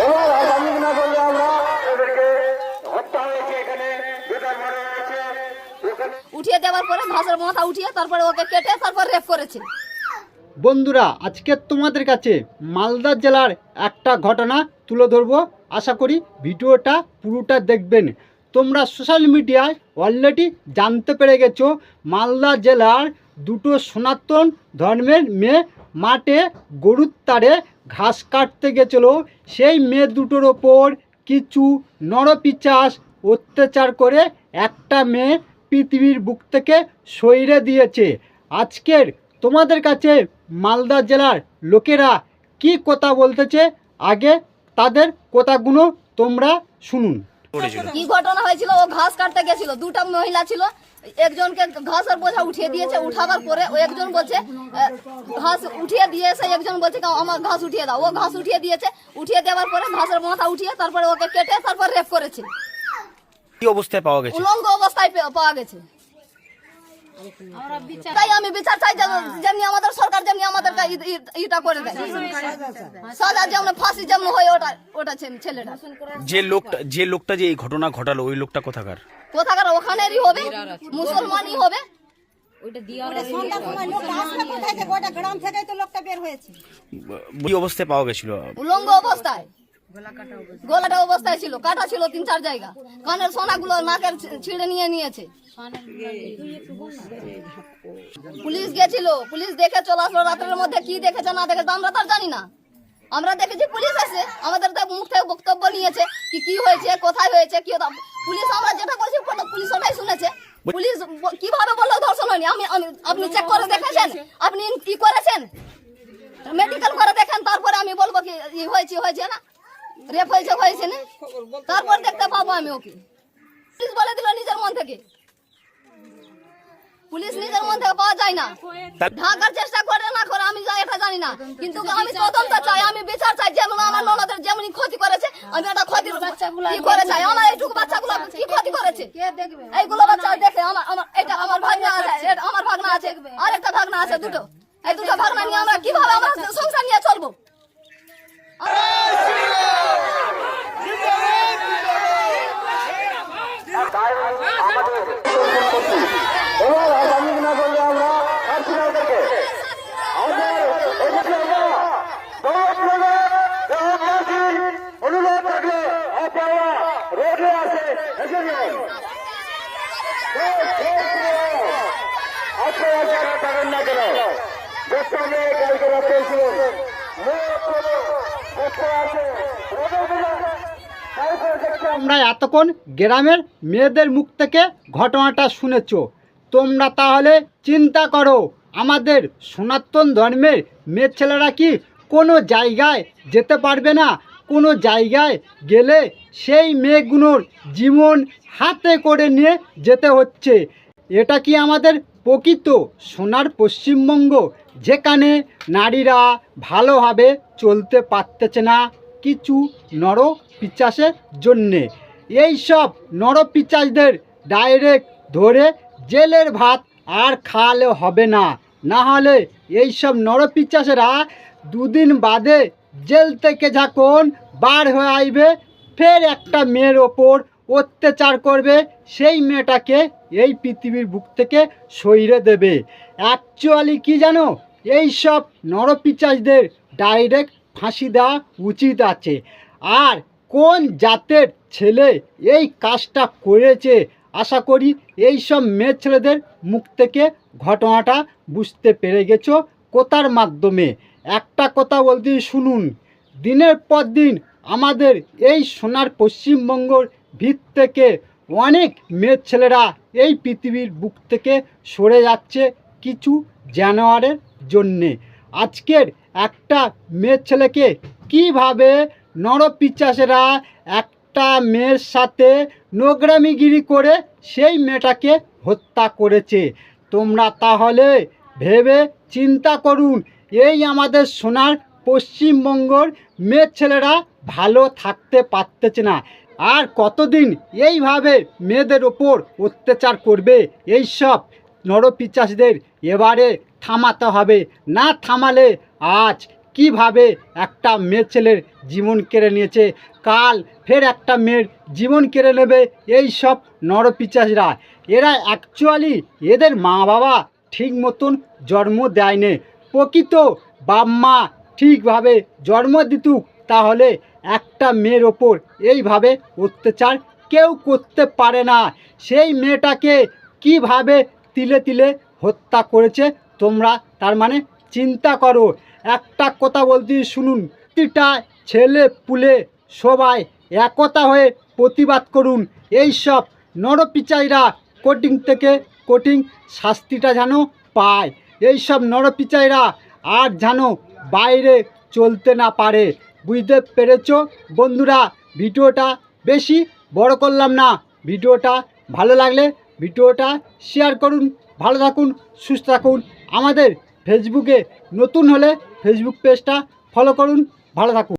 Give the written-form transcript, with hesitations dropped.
এবার আগামী না করলে আমরা এদেরকে হত্যা হয়েছে, এখানে বেকার মারা হয়েছে। উঠিয়ে দেওয়ার পরে ঘাসের মাথা উঠিয়ে তারপরে ওকে কেটে তারপর রেপ করেছে। বন্ধুরা, আজকে তোমাদের কাছে মালদা জেলার একটা ঘটনা তুলে ধরবো। আশা করি ভিডিওটা পুরোটা দেখবেন। তোমরা সোশ্যাল মিডিয়ায় অলরেডি জানতে পেরে গেছো, মালদা জেলার দুটো সনাতন ধর্মের মেয়ে মাঠে গরুর তারে ঘাস কাটতে গেছিল। সেই মেয়ে দুটোর ওপর কিছু নরপিশাচ অত্যাচার করে একটা মেয়ে পৃথিবীর বুক থেকে সইরে দিয়েছে। আজকের তোমাদের কাছে মালদা জেলার লোকেরা কি কথা বলতেছে, আগে তাদের কথাগুলো তোমরা শুনুন। কি ঘটনা হয়েছিল? ও ঘাস কাটতে গেছিল, দুটা মহিলা ছিল, একজনকে ঘাসের বোঝা উঠিয়ে দিয়েছে। উঠাবার পরে ও একজন বলছে ঘাস উঠিয়ে দিয়েছে, একজন বলছে আমার ঘাস উঠিয়ে দাও। ও ঘাস উঠিয়ে দিয়েছে, উঠিয়ে দেওয়ার পরে ঘাসের মাথা উঠিয়ে তারপরে ওকে কেটে তারপর রেপ করেছে। কি অবস্থায় পাওয়া গেছে? উলঙ্গ অবস্থায় পাওয়া গেছে। তাই আমি বিচার চাই, যেমনি আমাদের সরকার যেমনি আমাদের এটা করে দেয়, সাজা যেমন ফাঁসি যেমন হয় ওটা ছেলেটা। যে লোকটা যে এই ঘটনা ঘটালো, ওই লোকটা কোথাকার? ওখানেরই হবে, মুসলমানই হবে। কি অবস্থায় পাওয়া গেছিল? উলঙ্গ অবস্থায়, গলাটা অবস্থায় ছিল, কাটা ছিল 3-4 জায়গা, কানের সোনাগুলো নাকের ছিঁড়ে নিয়েছে। পুলিশ গেছিল, পুলিশ দেখে চলে আসলো। রাতের মধ্যে কি দেখেছে না দেখেছে আমরা তার জানি না। আমরা দেখেছি পুলিশ এসে আমাদের মুখ থেকে বক্তব্য নিয়েছে কি হয়েছে, কোথায় হয়েছে, কি পুলিশ আমরা যেটা বলছি পুলিশ ওটাই শুনেছে। পুলিশ কিভাবে বললো ধর্ষণ হয়নি? আপনি চেক করে দেখেছেন? আপনি কি করেছেন? মেডিকেল করে দেখেন, তারপরে আমি বলবো কি হয়েছে না, রেপ হয়েছে না, তারপর দেখতে পাবো আমি ওকে। পুলিশ বলে দিল নিজের মন থেকে, পুলিশ নিজের মন থেকে পাওয়া যায় না। ঢাকার চেষ্টা করে না করে আমি এটা জানি না, কিন্তু আমি তদন্ত চাই, আমি বিচার চাই। যেমন আমার ননদের যেমন ক্ষতি করেছে, আমি একটা ক্ষতির কি করে চাই। আমার এইটুকু বাচ্চাগুলো কি ক্ষতি করেছে, এইগুলো বাচ্চা দেখে এটা আমার ভাগনা আছে, আমার ভাগনা আছে, আর একটা ভাগনা আছে, দুটো। এই দুটো ভাগনা নিয়ে আমরা কিভাবে আমার সংসার নিয়ে চলবো? এবার আগামী না করলে আমরা ওদেরকে অনুরোধ থাকলে আপনারা রোডে আসে এসে যান। আপনারা যারা থাকেন না কেন, যেখানে কালকে রাখতে তোমরা এতক্ষণ গ্রামের মেয়েদের মুখ থেকে ঘটনাটা শুনেছ। তোমরা তাহলে চিন্তা করো, আমাদের সনাতন ধর্মের মেয়ে ছেলেরা কি কোনো জায়গায় যেতে পারবে না? কোনো জায়গায় গেলে সেই মেয়েগুলোর জীবন হাতে করে নিয়ে যেতে হচ্ছে। এটা কি আমাদের প্রকৃত সোনার পশ্চিমবঙ্গ, যেখানে নারীরা ভালোভাবে চলতে পারতেছে না কিছু নরপিশাচের জন্যে? এই সব নরপিশাচদের ডাইরেক্ট ধরে জেলের ভাত আর খাওয়ালে হবে না, না হলে এইসব নরপিশাচেরা দুদিন বাদে জেল থেকে যখন বার হয়ে আইবে, ফের একটা মেয়ের ওপর অত্যাচার করবে, সেই মেয়েটাকে এই পৃথিবীর বুক থেকে সইরে দেবে। অ্যাকচুয়ালি কি জানো, এই সব নরপিশাচদের ডাইরেক্ট ফাঁসি দেওয়া উচিত আছে। আর কোন জাতের ছেলে এই কাজটা করেছে, আশা করি এই সব মেয়ে ছেলেদের মুখ থেকে ঘটনাটা বুঝতে পেরে গেছো কথার মাধ্যমে। একটা কথা বলতে শুনুন, দিনের পর দিন আমাদের এই সোনার পশ্চিমবঙ্গর ভিত থেকে অনেক মেয়ে ছেলেরা এই পৃথিবীর বুক থেকে সরে যাচ্ছে কিছু জানোয়ারের জন্যে। আজকের একটা মেয়ে ছেলেকে কিভাবে নরপিশাচেরা একটা মেয়ের সাথে নোংরামিগিরি করে সেই মেয়েটাকে হত্যা করেছে। তোমরা তাহলে ভেবে চিন্তা করুন, এই আমাদের সোনার পশ্চিমবঙ্গর মেয়ে ছেলেরা ভালো থাকতে পারতেছে না। আর কতদিন এইভাবে মেয়েদের ওপর অত্যাচার করবে এই সব নরপিশাচদের? এবারে থামাতে হবে, না থামালে আজ কিভাবে একটা মেয়ে ছেলের জীবন কেড়ে নিয়েছে, কাল ফের একটা মেয়ের জীবন কেড়ে নেবে এই সব নরপিচাসরা। এরা অ্যাকচুয়ালি এদের মা বাবা ঠিক মতন জন্ম দেয়নি। প্রকৃত বাপ মা ঠিকভাবে জন্ম দিতুক তাহলে একটা মেয়ের ওপর এইভাবে অত্যাচার কেউ করতে পারে না। সেই মেয়েটাকে কিভাবে তিলে তিলে হত্যা করেছে তোমরা তার মানে চিন্তা করো। একটা কথা বলতে শুনুন, প্রতিটা ছেলে পুলে সবাই একতা হয়ে প্রতিবাদ করুন। এই সব নরপিচাইরা কঠিন থেকে কঠিন শাস্তিটা যেন পায়। এই সব নরপিচাইরা আর যেন বাইরে চলতে না পারে। বুঝতে পেরেছো বন্ধুরা? ভিডিওটা বেশি বড় করলাম না। ভিডিওটা ভালো লাগলে ভিডিওটা শেয়ার করুন। ভালো থাকুন, সুস্থ থাকুন। আমাদের ফেসবুকে নতুন হলে ফেসবুক পেজটা ফলো করুন। ভালো থাকুন।